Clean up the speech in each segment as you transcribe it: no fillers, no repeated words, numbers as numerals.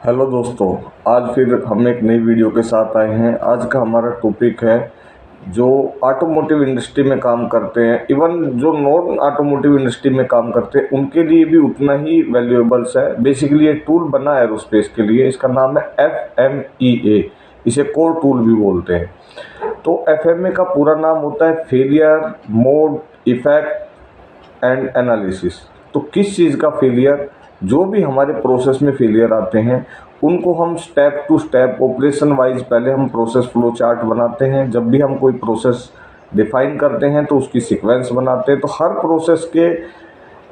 Hello दोस्तों, आज फिर हम एक नई वीडियो के साथ आए हैं। आज का हमारा टॉपिक है जो ऑटोमोटिव इंडस्ट्री में काम करते हैं, इवन जो नॉन ऑटोमोटिव इंडस्ट्री में काम करते हैं उनके लिए भी उतना ही वैल्यूएबल्स है। बेसिकली ये टूल बना है एरोस्पेस के लिए, इसका नाम है FMEA, इसे कोर टूल भी बोलते हैं। तो FMEA का पूरा नाम होता है failure mode effect and analysis. तो किस चीज़ का फेलियर, जो भी हमारे प्रोसेस में फेलियर आते हैं उनको हम step to step operation wise पहले हम प्रोसेस फ्लो चार्ट बनाते हैं। जब भी हम कोई प्रोसेस डिफाइन करते हैं तो उसकी सीक्वेंस बनाते हैं। तो हर प्रोसेस के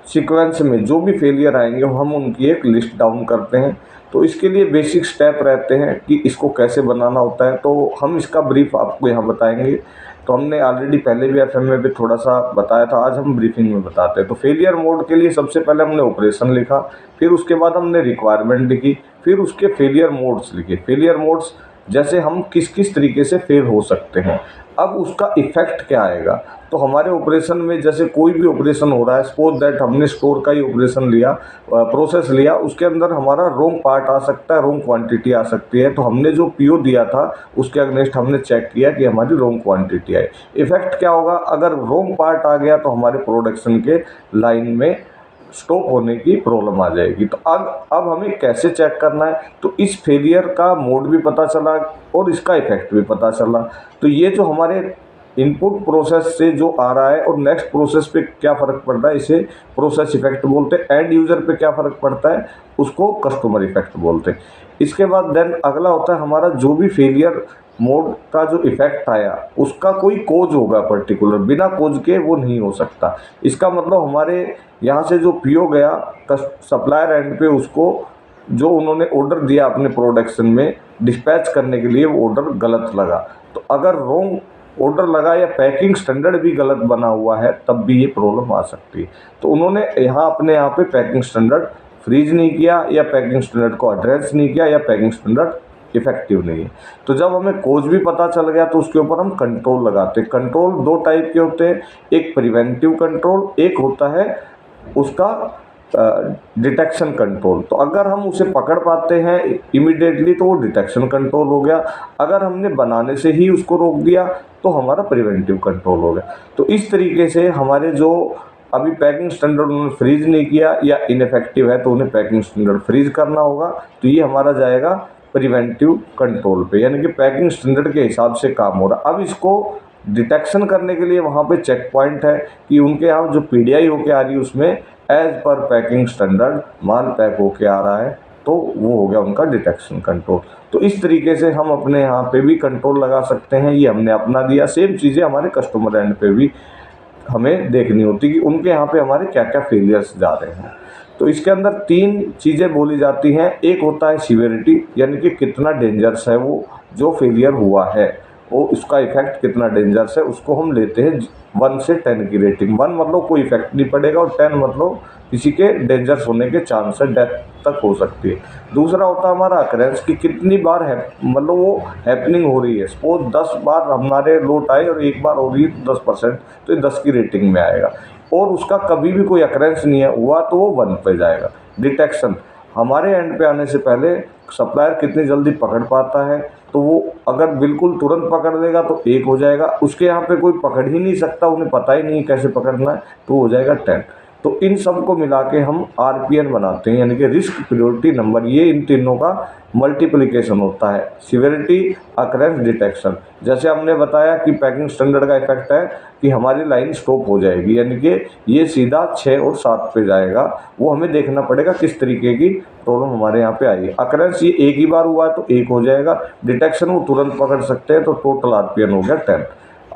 सीक्वेंस में जो भी फेलियर आएंगे हम उनकी एक लिस्ट डाउन करते हैं। तो इसके लिए बेसिक स्टेप रहते हैं कि इसको कैसे बनाना होता है, तो हम इसका ब्रीफ आपको यहाँ बताएंगे। तो हमने ऑलरेडी पहले भी FMEA पे थोड़ा सा बताया था, आज हम ब्रीफिंग में बताते हैं। तो फेलियर मोड के लिए सबसे पहले हमने ऑपरेशन लिखा, फिर उसके बाद हमने रिक्वायरमेंट लिखी, फिर उसके फेलियर मोड्स लिखे। फेलियर मोड्स जैसे हम किस किस तरीके से फेल हो सकते हैं, अब उसका इफेक्ट क्या आएगा। तो हमारे ऑपरेशन में जैसे कोई भी ऑपरेशन हो रहा है, सपोज दैट हमने स्टोर का ही ऑपरेशन लिया, प्रोसेस लिया, उसके अंदर हमारा रॉन्ग पार्ट आ सकता है, रॉन्ग क्वांटिटी आ सकती है। तो हमने जो PO दिया था उसके अगेंस्ट हमने चेक किया कि हमारी रॉन्ग क्वांटिटी आई। इफेक्ट क्या होगा, अगर रॉन्ग पार्ट आ गया तो हमारे प्रोडक्शन के लाइन में स्टॉप होने की प्रॉब्लम आ जाएगी। तो अब हमें कैसे चेक करना है, तो इस फेलियर का मोड भी पता चला और इसका इफेक्ट भी पता चला। तो ये जो हमारे इनपुट प्रोसेस से जो आ रहा है और नेक्स्ट प्रोसेस पे क्या फ़र्क पड़ रहा है, इसे प्रोसेस इफेक्ट बोलते हैं। एंड यूज़र पे क्या फ़र्क पड़ता है, उसको कस्टमर इफेक्ट बोलते हैं। इसके बाद देन अगला होता है हमारा जो भी फेलियर मोड का जो इफेक्ट आया उसका कोई कोज होगा पर्टिकुलर, बिना कोज के वो नहीं हो सकता। इसका मतलब हमारे यहाँ से जो PO गया सप्लायर एंड पे, उसको जो उन्होंने ऑर्डर दिया अपने प्रोडक्शन में डिस्पैच करने के लिए, वो ऑर्डर गलत लगा। तो अगर रॉन्ग ऑर्डर लगा या पैकिंग स्टैंडर्ड भी गलत बना हुआ है तब भी ये प्रॉब्लम आ सकती है। तो उन्होंने अपने यहाँ पे पैकिंग स्टैंडर्ड फ्रीज नहीं किया, या पैकिंग स्टैंडर्ड को एड्रेस नहीं किया, या पैकिंग स्टैंडर्ड इफेक्टिव नहीं है। तो जब हमें कोज भी पता चल गया तो उसके ऊपर हम कंट्रोल लगाते हैं। कंट्रोल दो टाइप के होते हैं, एक प्रिवेंटिव कंट्रोल, एक होता है उसका डिटेक्शन कंट्रोल। तो अगर हम उसे पकड़ पाते हैं इमीडिएटली तो वो डिटेक्शन कंट्रोल हो गया। अगर हमने बनाने से ही उसको रोक दिया तो हमारा प्रिवेंटिव कंट्रोल हो गया। तो इस तरीके से हमारे जो अभी पैकिंग स्टैंडर्ड उन्होंने फ्रीज नहीं किया या इनफेक्टिव है तो उन्हें पैकिंग स्टैंडर्ड फ्रीज करना होगा। तो ये हमारा जाएगा प्रिवेंटिव कंट्रोल पे, यानी कि पैकिंग स्टैंडर्ड के हिसाब से काम हो रहा। अब इसको डिटेक्शन करने के लिए वहाँ पे चेक पॉइंट है कि उनके यहाँ जो PDI होके आ रही है उसमें एज पर पैकिंग स्टैंडर्ड माल पैक होके आ रहा है, तो वो हो गया उनका डिटेक्शन कंट्रोल। तो इस तरीके से हम अपने यहाँ पे भी कंट्रोल लगा सकते हैं। ये हमने अपना दिया, सेम चीज़ें हमारे कस्टमर एंड पे भी हमें देखनी होती कि उनके यहाँ पे हमारे क्या क्या फेलियर्स जा रहे हैं। तो इसके अंदर 3 चीज़ें बोली जाती हैं। एक होता है सीवियरिटी, यानी कि कितना डेंजरस है वो जो फेलियर हुआ है, वो उसका इफेक्ट कितना डेंजरस है, उसको हम लेते हैं 1 से 10 की रेटिंग। 1 मतलब कोई इफेक्ट नहीं पड़ेगा और 10 मतलब किसी के डेंजरस होने के चांस है, डेथ तक हो सकती है। दूसरा होता है हमारा अकरेंस कि कितनी बार है, मतलब वो हैपनिंग हो रही है। सपोज 10 बार हमारे लोट आए और एक बार हो रही है तो 10%, तो ये 10 की रेटिंग में आएगा। और उसका कभी भी कोई अकरेंस नहीं है हुआ तो वो 1 पे जाएगा। डिटेक्शन हमारे एंड पे आने से पहले सप्लायर कितनी जल्दी पकड़ पाता है, तो वो अगर बिल्कुल तुरंत पकड़ लेगा तो 1 हो जाएगा। उसके यहाँ पे कोई पकड़ ही नहीं सकता, उन्हें पता ही नहीं कैसे पकड़ना है, तो हो जाएगा 10। तो इन सब को मिला के हम RPN बनाते हैं, यानी कि रिस्क प्रायोरिटी नंबर। ये इन तीनों का मल्टीप्लिकेशन होता है, सीवियरिटी, अकरेंस, डिटेक्शन। जैसे हमने बताया कि पैकिंग स्टैंडर्ड का इफेक्ट है कि हमारी लाइन स्टॉप हो जाएगी, यानी कि ये सीधा 6 और 7 पे जाएगा। वो हमें देखना पड़ेगा किस तरीके की प्रॉब्लम हमारे यहाँ पे आई है। अकरेंस ये एक ही बार हुआ है तो 1 हो जाएगा। डिटेक्शन वो तुरंत पकड़ सकते हैं, तो टोटल RPN हो गया 10।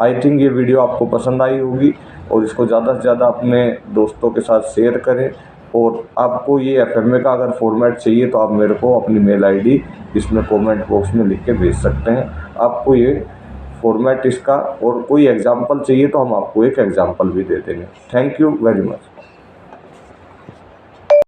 आई थिंक ये वीडियो आपको पसंद आई होगी और इसको ज़्यादा से ज़्यादा अपने दोस्तों के साथ शेयर करें। और आपको ये FMEA का अगर फॉर्मेट चाहिए तो आप मेरे को अपनी मेल ID इसमें कमेंट बॉक्स में लिख के भेज सकते हैं। आपको ये फॉर्मेट इसका और कोई एग्जांपल चाहिए तो हम आपको एक एग्जांपल भी दे देंगे। Thank you very much.